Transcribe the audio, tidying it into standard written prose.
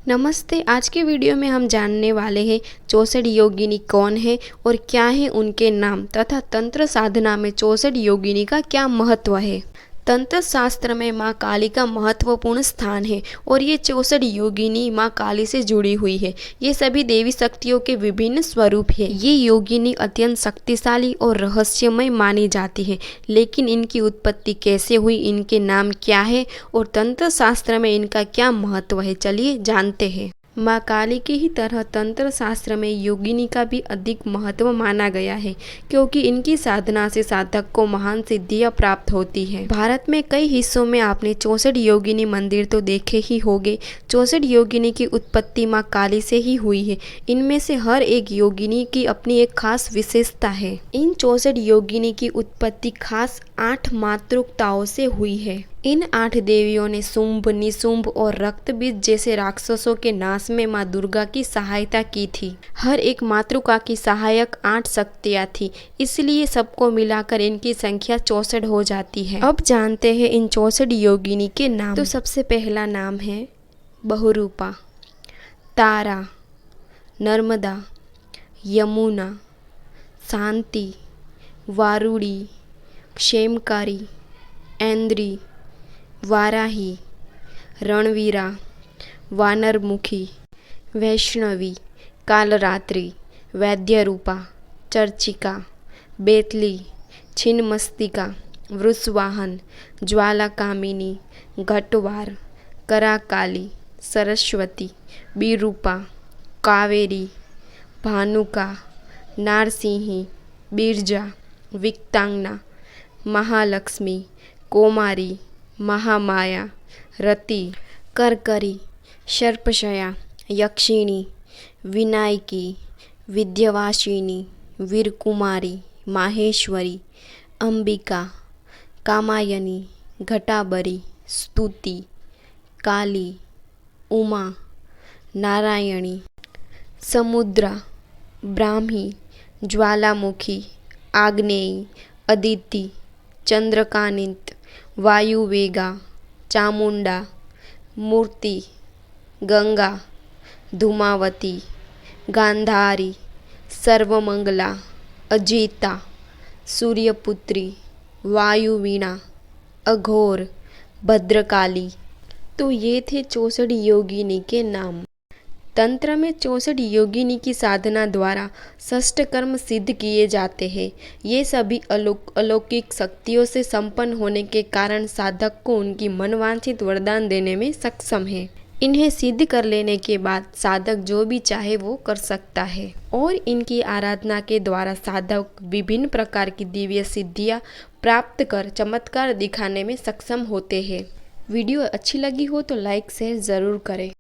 नमस्ते। आज के वीडियो में हम जानने वाले हैं 64 योगिनी कौन है और क्या है उनके नाम तथा तंत्र साधना में 64 योगिनी का क्या महत्व है। तंत्र शास्त्र में माँ काली का महत्वपूर्ण स्थान है और ये 64 योगिनी माँ काली से जुड़ी हुई है। ये सभी देवी शक्तियों के विभिन्न स्वरूप है। ये योगिनी अत्यंत शक्तिशाली और रहस्यमय मानी जाती है, लेकिन इनकी उत्पत्ति कैसे हुई, इनके नाम क्या है और तंत्र शास्त्र में इनका क्या महत्व है, चलिए जानते हैं। माँ काली की ही तरह तंत्र शास्त्र में योगिनी का भी अधिक महत्व माना गया है, क्योंकि इनकी साधना से साधक को महान सिद्धियां प्राप्त होती है। भारत में कई हिस्सों में आपने 64 योगिनी मंदिर तो देखे ही होंगे। 64 योगिनी की उत्पत्ति माँ काली से ही हुई है। इनमें से हर एक योगिनी की अपनी एक खास विशेषता है। इन 64 योगिनी की उत्पत्ति खास 8 मातृकाओं से हुई है। इन 8 देवियों ने शुंभ, निशुंभ और रक्तबीज जैसे राक्षसों के नाश में माँ दुर्गा की सहायता की थी। हर एक मातृका की सहायक 8 शक्तियाँ थी, इसलिए सबको मिलाकर इनकी संख्या 64 हो जाती है। अब जानते हैं इन 64 योगिनी के नाम। तो सबसे पहला नाम है बहुरूपा, तारा, नर्मदा, यमुना, शांति, वारुणी, क्षेमकारी, ऐन्द्री, वाराही, रणवीरा, वानरमुखी, वैष्णवी, कालरात्रि, वैद्यरूपा, चर्चिका, बेतली, छिन्नमस्तिका, वृषवाहन, ज्वालाकामिनी, घटवार, कराकाली, सरस्वती, बिरूपा, कावेरी, भानुका, नारसिंही, बिरजा, विकटांगना, महालक्ष्मी, कौमारी, महामाया, रति, करकरी, सर्पशया, यक्षिणी, विनायकी, विद्यावासिनी, वीरकुमारी, माहेश्वरी, अंबिका, कामायनी, घटाबरी, स्तुति, काली, उमा, नारायणी, समुद्रा, ब्राह्मी, ज्वालामुखी, आग्नेयी, अदिति, चंद्रकांत, वायुवेगा, चामुंडा, मूर्ति, गंगा, धूमावती, गांधारी, सर्वमंगला, अजिता, सूर्यपुत्री, वायुवीणा, अघोर, भद्रकाली। तो ये थे 64 योगिनी के नाम। तंत्र में 64 योगिनी की साधना द्वारा षष्ठ कर्म सिद्ध किए जाते हैं। ये सभी अलौकिक शक्तियों से संपन्न होने के कारण साधक को उनकी मनवांछित वरदान देने में सक्षम है। इन्हें सिद्ध कर लेने के बाद साधक जो भी चाहे वो कर सकता है और इनकी आराधना के द्वारा साधक विभिन्न प्रकार की दिव्य सिद्धियां प्राप्त कर चमत्कार दिखाने में सक्षम होते हैं। वीडियो अच्छी लगी हो तो लाइक शेयर ज़रूर करें।